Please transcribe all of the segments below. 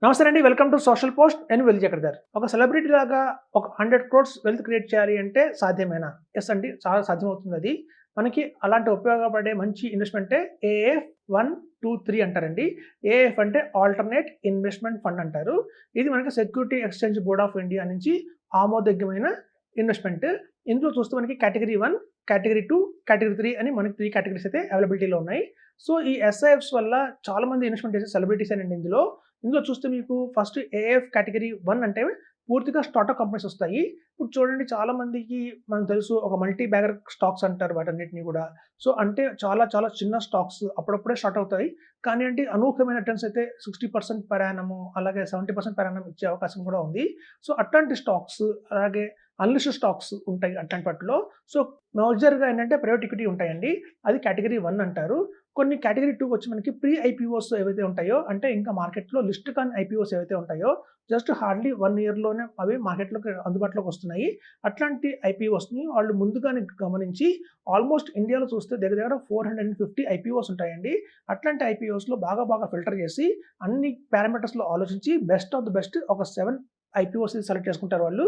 నమస్తే అండి. Welcome to social post. నేను వెల్లి చక్రధర్. ఒక సెలబ్రిటీ లాగా ఒక 100 క్రోర్స్ వెల్త్ క్రియేట్ చేయాలి అంటే సాధ్యమేనా? యెస్ అండి. చాలా సాధ్యమవుతుందది. మనకి అలాంటి ఉపయోగపడే మంచి ఇన్వెస్ట్‌మెంటే ఏఎఫ్ 1, 2, 3 అంటారండి. ఏఎఫ్ అంటే ఆల్టర్‌నేట్ ఇన్వెస్ట్‌మెంట్ ఫండ్ అంటారు. ఇది మనకి security exchange board of India నుంచి ఆమోదయోగ్యమైన ఇన్వెస్ట్‌మెంట్. ఇందులో చూస్తే మనకి కేటగరీ 1, కేటగరీ 2, కేటగరీ 3 అని మనకి 3 కేటగరీస్ అయితే అవైలబిలిటీలో ఉన్నాయి. సో, ఈ ఎస్ఐఎఫ్స్ వల్ల చాలా మంది ఇన్వెస్ట్‌మెంట్ చేసే సెలబ్రిటీసేనండి ఇందులో. ఇందులో చూస్తే మీకు ఫస్ట్ ఏఎఫ్ కేటగరీ 1 అంటే పూర్తిగా స్టార్టప్ కంపెనీస్ వస్తాయి. ఇప్పుడు చూడండి చాలా మందికి మనకు తెలుసు ఒక మల్టీ బ్యాగర్ స్టాక్స్ అంటారు వాటన్నిటిని కూడా. సో, అంటే చాలా చాలా చిన్న స్టాక్స్ అప్పుడప్పుడే స్టార్ట్ అవుతాయి. కానీ అంటే అనూహ్యమైన రిటర్న్స్ అయితే 60% పర్ యానము అలాగే 70% పర్ యానమ్ ఇచ్చే అవకాశం కూడా ఉంది. సో, అట్లాంటి స్టాక్స్ అలాగే అన్‌లిస్టెడ్ స్టాక్స్ ఉంటాయి అట్లాంటి వాటిలో. సో, మేజర్‌గా ఏంటంటే ప్రైవేట్ ఈక్విటీ ఉంటాయండి. అది కేటగరీ 1 అంటారు. కొన్ని కేటగరీ 2 వచ్చి మనకి ప్రీ ఐపీఓస్ ఏవైతే ఉంటాయో అంటే ఇంకా మార్కెట్‌లో లిస్ట్ కాని ఐపీఓస్ ఏవైతే ఉంటాయో జస్ట్ హార్డ్‌లీ 1 ఇయర్‌లోనే అవి మార్కెట్‌లోకి అందుబాటులోకి వస్తున్నాయి. అట్లాంటి ఐపీఓస్‌ని వాళ్ళు ముందుగానే గమనించి ఆల్మోస్ట్ ఇండియాలో చూస్తే దగ్గర దగ్గర 450 ఐపీఓస్ ఉంటాయండి. అట్లాంటి ఐపీఓస్‌లో బాగా ఫిల్టర్ చేసి అన్ని పారామీటర్స్‌లో ఆలోచించి బెస్ట్ ఆఫ్ ది బెస్ట్ ఒక 7 ఐపీఓస్‌ని సెలెక్ట్ చేసుకుంటారు వాళ్ళు.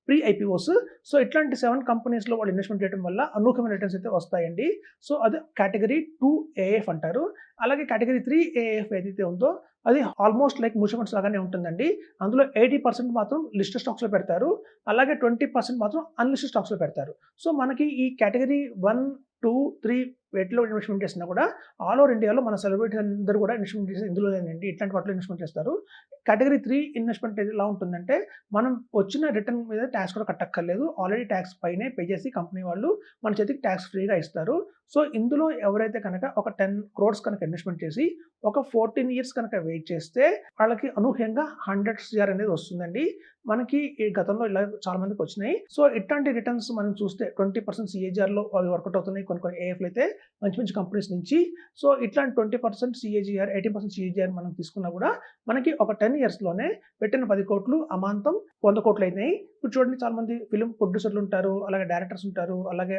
Pre IPOs. సో, ఇట్లాంటి 7 కంపెనీస్‌లో వాళ్ళు ఇన్వెస్ట్‌మెంట్ చేయడం వల్ల అనూహ్యమైన రిటర్న్స్ అయితే వస్తాయండి. సో, అది కేటగరీ 2 ఏఎఫ్ అంటారు. అలాగే కేటగరీ 3 ఏఎఫ్ ఏదైతే ఉందో అది ఆల్మోస్ట్ లైక్ మ్యూచువల్ ఫండ్స్ లాగానే ఉంటుందండి. అందులో 80% మాత్రం లిస్టెడ్ స్టాక్స్‌లో పెడతారు. అలాగే 20% మాత్రం అన్‌లిస్టెడ్ స్టాక్స్‌లో పెడతారు. సో, మనకి ఈ కేటగరీ 1, 2, 3 వేటిలో ఇన్వెస్ట్‌మెంట్ చేసినా కూడా ఆల్ ఓవర్ ఇండియాలో మన సెలబ్రిటీస్ అందరూ కూడా ఇన్వెస్ట్‌మెంట్ చేసేది ఇందులోనేనండి. ఇట్లాంటి వాటిలో ఇన్వెస్ట్‌మెంట్ చేస్తారు. కేటగరీ 3 ఇన్వెస్ట్‌మెంట్ ఎలా ఉంటుందంటే మనం వచ్చిన రిటర్న్ మీద టాక్స్ కూడా కట్టక్కర్లేదు. ఆల్రెడీ టాక్స్ పైనే పే చేసి కంపెనీ వాళ్ళు మన చేతికి టాక్స్ ఫ్రీగా ఇస్తారు. సో, ఇందులో ఎవరైతే కనుక ఒక 10 క్రోర్స్ కనుక ఇన్వెస్ట్‌మెంట్ చేసి ఒక 14 ఇయర్స్ కనుక వెయిట్ చేస్తే వాళ్ళకి అనూహ్యంగా 100 సీఆర్ అనేది వస్తుందండి. మనకి ఈ గతంలో ఇలా చాలా మందికి వచ్చినాయి. సో, ఇట్లాంటి రిటర్న్స్ మనం చూస్తే 20% సీఏజీఆర్‌లో అవి వర్కౌట్ అవుతున్నాయి. కొన్ని ఏఎఫ్‌లు అయితే మంచి కంపెనీస్ నుంచి. సో, ఇట్లాంటి 20% సీఏజీఆర్, 18% సీఏజీఆర్ మనం తీసుకున్నా కూడా మనకి ఒక 10 ఇయర్స్‌లోనే పెట్టిన 10 కోట్లు అమాంతం 100 కోట్లు అయినాయి. ఇప్పుడు చూడండి చాలా మంది ఫిల్మ్ ప్రొడ్యూసర్‌లు ఉంటారు. అలాగే డైరెక్టర్స్ ఉంటారు. అలాగే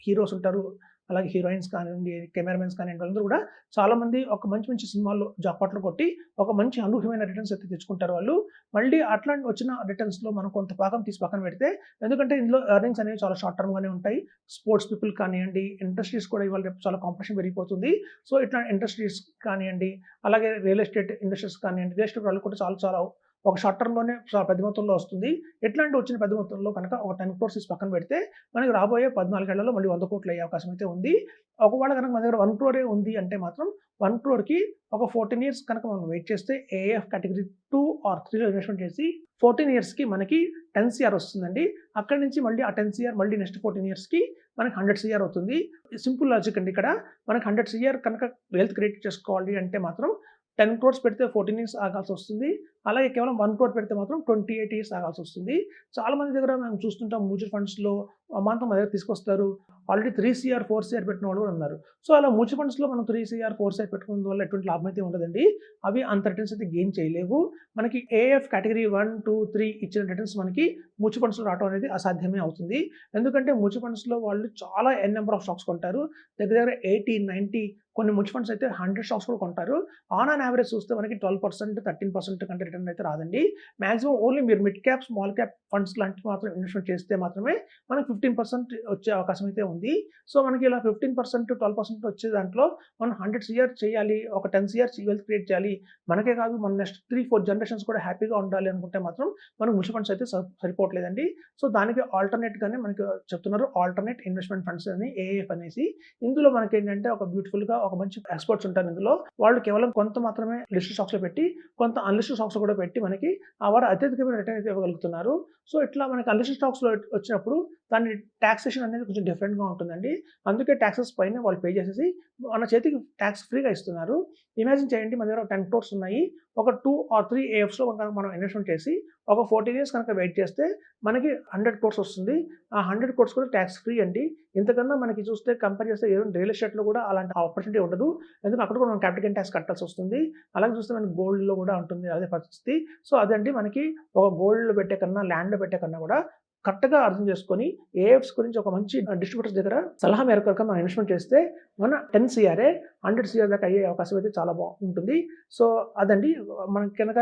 హీరోస్ ఉంటారు. అలాగే హీరోయిన్స్ కానివ్వండి, కెమెరామెన్స్ కానివ్వండి వాళ్ళందరూ కూడా చాలా మంది ఒక మంచి సినిమాల్లో జాక్పాట్లు కొట్టి ఒక మంచి అనూహ్యమైన రిటర్న్స్ అయితే తెచ్చుకుంటారు వాళ్ళు. మళ్ళీ అట్లాంటి వచ్చిన రిటర్న్స్‌లో మనం కొంత భాగం తీసి పక్కన పెడితే ఎందుకంటే ఇందులో ఎర్నింగ్స్ అనేవి చాలా షార్ట్ టర్మ్‌గానే ఉంటాయి. స్పోర్ట్స్ పీపుల్ కానియండి, ఇండస్ట్రీస్ కూడా ఇవాళ రేపు చాలా కాంపిటీషన్ పెరిగిపోతుంది. సో, ఇట్లా ఇండస్ట్రీస్ కానియండి, అలాగే రియల్ ఎస్టేట్ ఇండస్ట్రీస్ కానియండి, రియల్ ఎస్టేట్ వాళ్ళు కూడా చాలా ఒక షార్ట్ టర్మ్‌లోనే చాలా పెద్ద మొత్తంలో వస్తుంది. ఇట్లాంటి వచ్చిన పెద్ద మొత్తంలో కనుక ఒక 10 క్రోర్స్ తీసి పక్కన పెడితే మనకి రాబోయే 14 ఏళ్లలో మళ్ళీ 100 కోట్లు అయ్యే అవకాశం అయితే ఉంది. ఒకవేళ గనక మన దగ్గర 1 క్రోరే ఉంది అంటే మాత్రం 1 క్రోర్‌కి ఒక 14 ఇయర్స్ కనుక మనం వెయిట్ చేస్తే ఏఎఫ్ కేటగరీ 2 ఆర్ 3లో ఇన్వెస్ట్‌మెంట్ చేసి 14 ఇయర్స్‌కి మనకి 10 సీఆర్ వస్తుందండి. అక్కడి నుంచి మళ్ళీ ఆ 10 సీఆర్ మళ్ళీ నెక్స్ట్ 14 ఇయర్స్‌కి మనకి 100 సీఆర్ అవుతుంది. సింపుల్ లాజిక్ అండి ఇక్కడ. మనకి 100 సీఆర్ కనుక వెల్త్ క్రియేట్ చేసుకోవాలి అంటే మాత్రం 10 క్రోర్స్ పెడితే 14 ఇయర్స్ ఆగాల్సొస్తుంది. అలాగే కేవలం 1 క్రోర్ పెడితే మాత్రం 28 ఇయర్స్ ఆగాల్సొస్తుంది. చాలా మంది దగ్గర మనం చూస్తుంటాం మ్యూచువల్ ఫండ్స్‌లో అమాంతం మన దగ్గర తీసుకొస్తారు. ఆల్రెడీ 3 సీఆర్, 4 సీఆర్ పెట్టిన వాళ్ళు కూడా ఉన్నారు. సో, అలా మ్యూచువల్ ఫండ్స్‌లో మనం 3 సీఆర్, 4 సీఆర్ పెట్టుకున్నందు వల్ల ఎటువంటి లాభం అయితే ఉండదండి. అవి అంత రిటర్న్స్ అయితే గెయిన్ చేయలేవు. మనకి ఏఎఫ్ కేటగరీ 1, 2, 3 ఇచ్చిన రిటర్న్స్ మనకి మ్యూచువల్ ఫండ్స్‌లో రావడం అనేది అసాధ్యమే అవుతుంది. ఎందుకంటే మ్యూచువల్ ఫండ్స్‌లో వాళ్ళు చాలా నెంబర్ ఆఫ్ స్టాక్స్ కొంటారు. దగ్గర 80, 90 కొన్ని మ్యూచువల్ ఫండ్స్ అయితే 100 స్టాక్స్ కూడా కొంటారు. ఆన్ యావరేజ్ చూస్తే మనకి 12%, 13% కంటే రిటర్న్ అయితే రాదండి. మాక్సిమం ఓన్లీ మీరు mid cap, small cap funds లాంటివి మాత్రం ఇన్వెస్ట్‌మెంట్ చేస్తే మాత్రమే మనకి 15% వచ్చే అవకాశం అయితే ఉంది. సో, మనకి ఇలా 15%, 12% వచ్చే దాంట్లో మనం 100 సీఆర్ చేయాలి. ఒక 10 సీఆర్ వెల్త్ క్రియేట్ చేయాలి. మనకే కాదు మన నెక్స్ట్ 3, 4 జనరేషన్స్ కూడా హ్యాపీగా ఉండాలి అనుకుంటే మాత్రం మనకు మ్యూచువల్ ఫండ్స్ అయితే సరిపోవట్లేదండి. సో, దానికి ఆల్టర్‌నేట్‌గానే మనకు చెప్తున్నారు. ఆల్టర్‌నేట్ ఇన్వెస్ట్‌మెంట్ ఫండ్స్ అని ఏఎఫ్ అనేసి. ఇందులో మనకేంటంటే ఒక బ్యూటిఫుల్‌గా ఒక మంచి ఎక్స్‌పర్ట్స్ ఉంటారు ఇందులో. వాళ్ళు కేవలం కొంత మాత్రమే లిస్టెడ్ స్టాక్స్‌లో పెట్టి, కొంత అన్‌లిస్టెడ్ స్టాక్స్‌లో కూడా పెట్టి మనకి వారు అత్యధికమైన రిటర్న్ అయితే ఇవ్వగలుగుతున్నారు. సో, ఇట్లా మనకి అన్‌లిస్టెడ్ స్టాక్స్‌లో వచ్చినప్పుడు దాని టాక్సేషన్ అనేది కొంచెం డిఫరెంట్‌గా ఉంటుందండి. అందుకే టాక్సెస్ పైన వాళ్ళు పే చేసేసి మన చేతికి టాక్స్ ఫ్రీగా ఇస్తున్నారు. ఇమాజిన్ చేయండి మన దగ్గర 10 క్రోర్స్ ఉన్నాయి. ఒక 2 ఆర్ 3 ఏఎఫ్స్‌లో కనుక మనం ఇన్వెస్ట్‌మెంట్ చేసి ఒక 14 ఇయర్స్ కనుక వెయిట్ చేస్తే మనకి 100 క్రోర్స్ వస్తుంది. ఆ 100 క్రోర్స్ కూడా టాక్స్ ఫ్రీ అండి. ఇంతకన్నా మనకి చూస్తే కంపేర్ చేస్తే ఈవెన్ రియల్ ఎస్టేట్‌లో కూడా అలాంటి ఆపర్చునిటీ ఉండదు. ఎందుకంటే అక్కడ కూడా మనం క్యాపిటల్ గెయిన్ టాక్స్ కట్టాల్సొస్తుంది. అలాగే చూస్తే మనకి గోల్డ్‌లో కూడా ఉంటుంది అదే పరిస్థితి. సో, అదండి మనకి ఒక గోల్డ్‌లో పెట్టే కన్నా, ల్యాండ్‌లో పెట్టే కన్నా కూడా కరెక్ట్‌గా అర్థం చేసుకొని ఏఎఫ్స్ గురించి ఒక మంచి డిస్ట్రిబ్యూటర్స్ దగ్గర సలహా మేరకు కనుక మనం ఇన్వెస్ట్‌మెంట్ చేస్తే మన 10 సీఆరే 100 సీఆర్ దాకా అయ్యే అవకాశం అయితే చాలా బాగుంటుంది. సో, అదండి మనకి గనక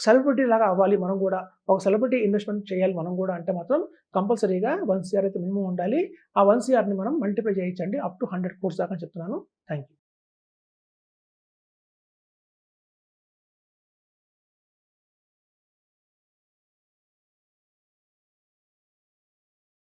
సెలబ్రిటీ లాగా అవ్వాలి మనం కూడా. ఒక సెలబ్రిటీ ఇన్వెస్ట్‌మెంట్ చేయాలి మనం కూడా అంటే మాత్రం కంపల్సరీగా 1 సీఆర్ అయితే మినిమమ్ ఉండాలి. ఆ 1 సీఆర్‌ని మనం మల్టిప్లై చేయొచ్చండి అప్ టు 100 క్రోర్స్ దాకా అని చెప్తున్నాను. Thank you.